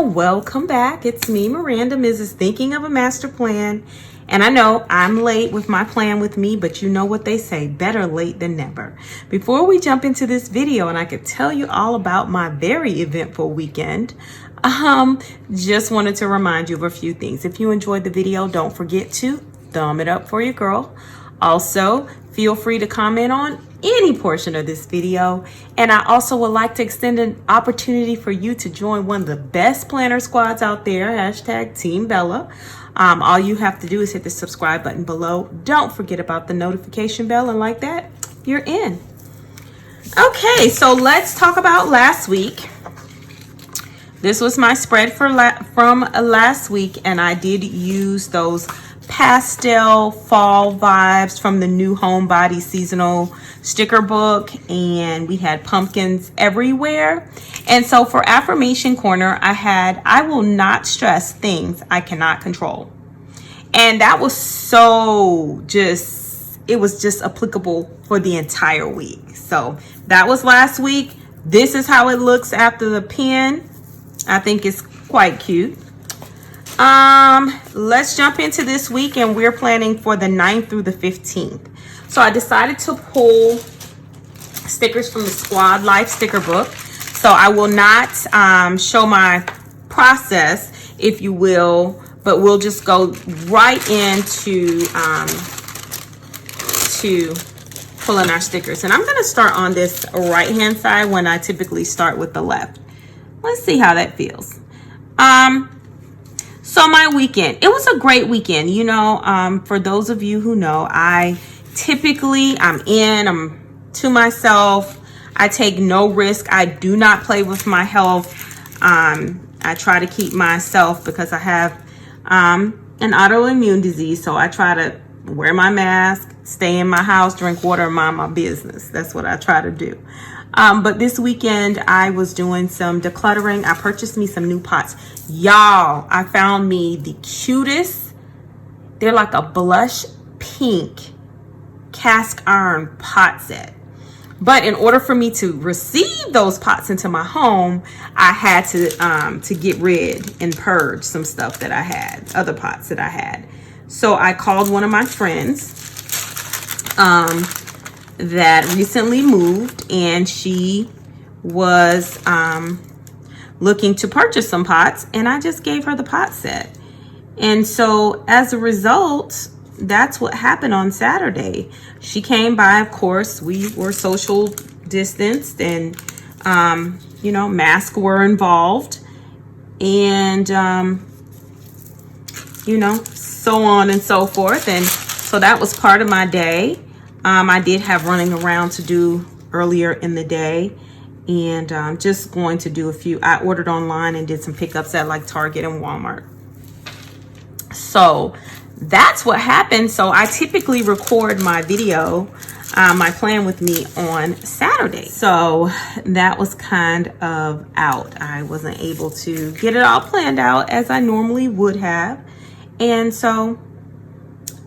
girl, welcome back. It's me, Miranda, Mrs. Thinking of a Master Plan. And I know I'm late with my plan with me, but you know what they say, better late than never. Before we jump into this video and I could tell you all about my very eventful weekend, just wanted to remind you of a few things. If you enjoyed the video, don't forget to thumb it up for your girl. Also, feel free to comment on any portion of this video. And I also would like to extend an opportunity for you to join one of the best planner squads out there, hashtag Team Bella. All you have to do is hit the subscribe button below. Don't forget about the notification bell, and like that, you're in. Okay, so let's talk about last week. This was my spread from last week, and I did use those pastel fall vibes from the new Homebody seasonal sticker book, and we had pumpkins everywhere. And so for affirmation corner, I will not stress things I cannot control. And that was it was just applicable for the entire week. So that was last week. This is how it looks after the pen. I think it's quite cute. Let's jump into this week, and we're planning for the 9th through the 15th. So I decided to pull stickers from the Squad Life sticker book. So I will not show my process, if you will, but we'll just go right into to pulling our stickers. And I'm going to start on this right hand side when I typically start with the left. Let's see how that feels. So my weekend, it was a great weekend. You know, for those of you who know, I'm to myself. I take no risk. I do not play with my health. I try to keep myself, because I have an autoimmune disease. So I try to wear my mask, stay in my house, drink water, and mind my business. That's what I try to do. But this weekend I was doing some decluttering. I purchased me some new pots. Y'all, I found me the cutest. They're like a blush pink cast iron pot set. But in order for me to receive those pots into my home, I had to get rid and purge some stuff that I had, other pots that I had. So I called one of my friends that recently moved, and she was looking to purchase some pots, and I just gave her the pot set. And so as a result, that's what happened on Saturday. She came by. Of course, we were social distanced, and you know, masks were involved, and you know, so on and so forth. And so that was part of my day. I did have running around to do earlier in the day, and just going to do a few. I ordered online and did some pickups at like Target and Walmart. So that's what happened. So I typically record my video, my plan with me, on Saturday. So that was kind of out. I wasn't able to get it all planned out as I normally would have. And so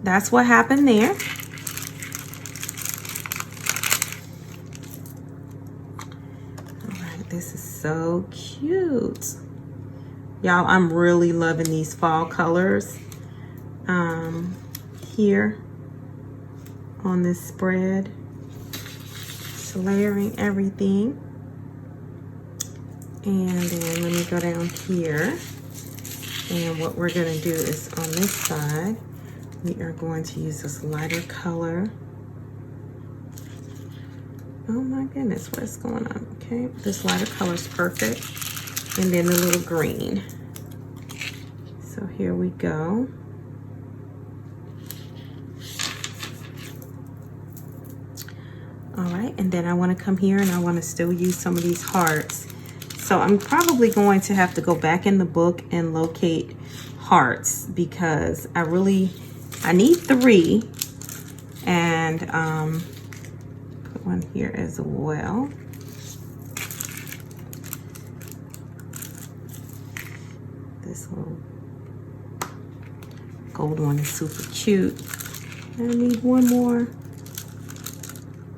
that's what happened there. This is so cute. Y'all, I'm really loving these fall colors here on this spread. Just layering everything. And then let me go down here. And what we're going to do is on this side, we are going to use this lighter color. Oh my goodness, what's going on? Okay, this lighter color is perfect. And then the little green. So here we go. All right, and then I want to come here and I want to still use some of these hearts. So I'm probably going to have to go back in the book and locate hearts, because I need 3, and put one here as well. This little gold one is super cute. I need one more.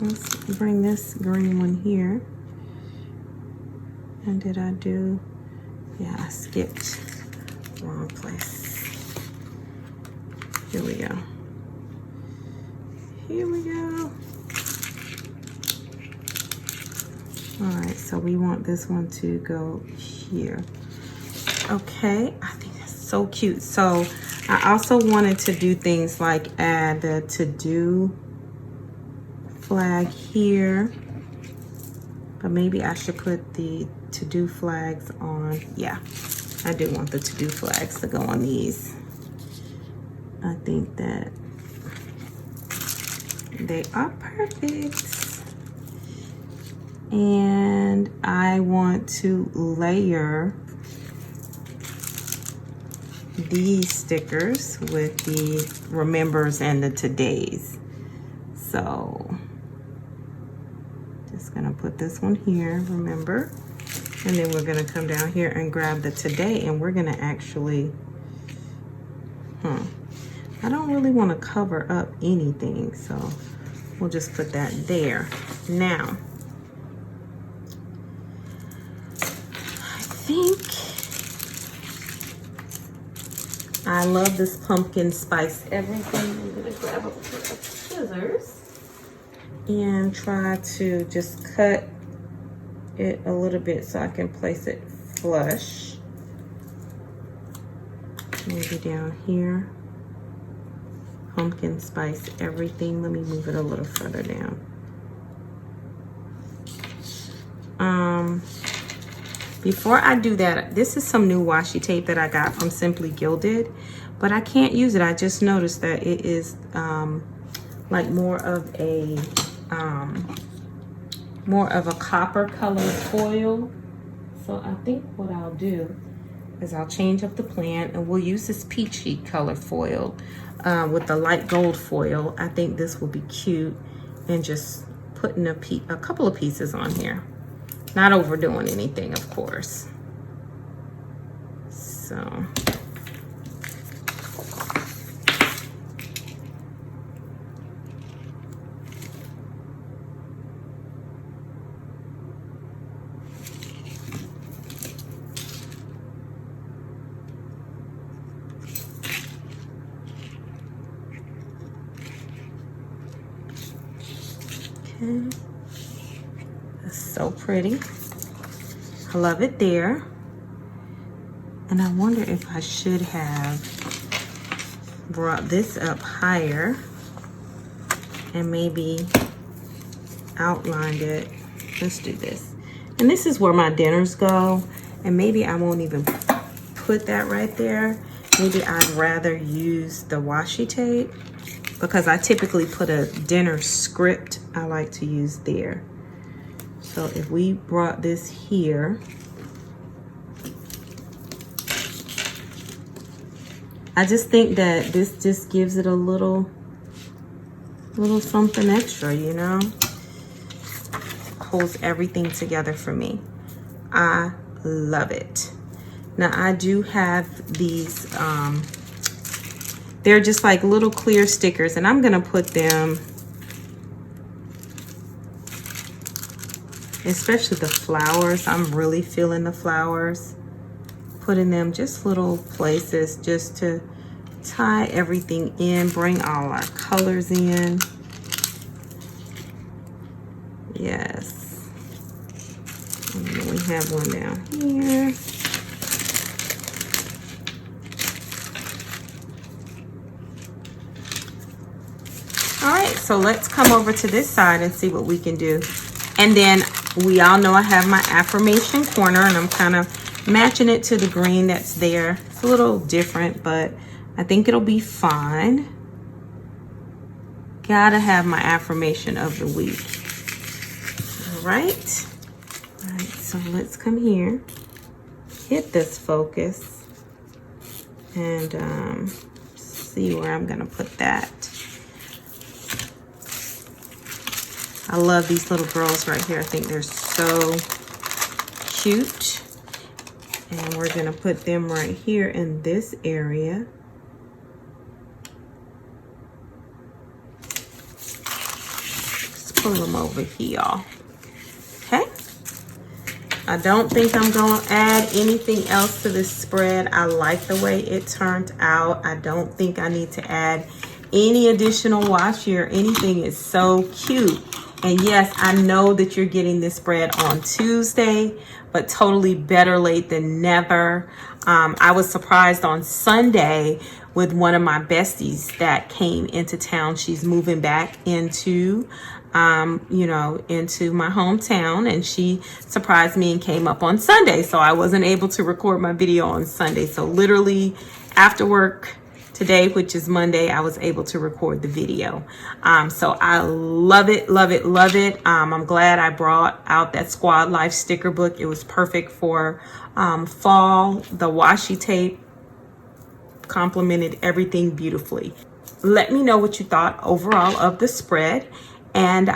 Let's bring this green one here. And did I do Yeah, I skipped wrong place. Here we go. Here we go. All right, so we want this one to go here. Okay, I think that's so cute. So I also wanted to do things like add the to-do flag here, but maybe I should put the to-do flags on. Yeah, I do want the to-do flags to go on these. I think that they are perfect. And I want to layer these stickers with the remembers and the todays. So just gonna put this one here, remember, and then we're gonna come down here and grab the today, and we're gonna actually, I don't really want to cover up anything, so we'll just put that there. Now, I think I love this pumpkin spice everything. I'm gonna grab a pair of scissors and try to just cut it a little bit so I can place it flush. Maybe down here. Pumpkin spice everything. Let me move it a little further down. Before I do that, this is some new washi tape that I got from Simply Gilded, but I can't use it. I just noticed that it is like more of a copper colored foil. So I think what I'll do is I'll change up the plan, and we'll use this peachy color foil with the light gold foil. I think this will be cute, and just putting a couple of pieces on here. Not overdoing anything, of course. So. Okay. That's so pretty. I love it there. And I wonder if I should have brought this up higher and maybe outlined it. Let's do this. And this is where my dinners go. And maybe I won't even put that right there. Maybe I'd rather use the washi tape, because I typically put a dinner script I like to use there. So if we brought this here, I just think that this just gives it a little something extra, you know? Holds everything together for me. I love it. Now I do have these, they're just like little clear stickers, and I'm gonna put them, especially the flowers. I'm really feeling the flowers. Putting them just little places just to tie everything in, bring all our colors in. Yes. And then we have one down here. All right, so let's come over to this side and see what we can do. And then we all know I have my affirmation corner, and I'm kind of matching it to the green that's there. It's a little different, but I think it'll be fine. Gotta have my affirmation of the week. All right. All right, so let's come here, hit this focus, and see where I'm gonna put that. I love these little girls right here. I think they're so cute. And we're gonna put them right here in this area. Let's pull them over here, okay? I don't think I'm going to add anything else to this spread. I like the way it turned out. I don't think I need to add any additional washi or anything. It's so cute. And yes, I know that you're getting this spread on Tuesday, but totally better late than never. I was surprised on Sunday with one of my besties that came into town. She's moving back into into my hometown, and she surprised me and came up on Sunday. So I wasn't able to record my video on Sunday. So literally after work today, which is Monday, I was able to record the video. So I love it, love it, love it. I'm glad I brought out that Squad Life sticker book. It was perfect for fall. The washi tape complemented everything beautifully. Let me know what you thought overall of the spread. And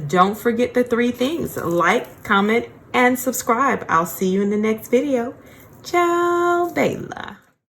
don't forget the 3 things: like, comment, and subscribe. I'll see you in the next video. Ciao, Bella.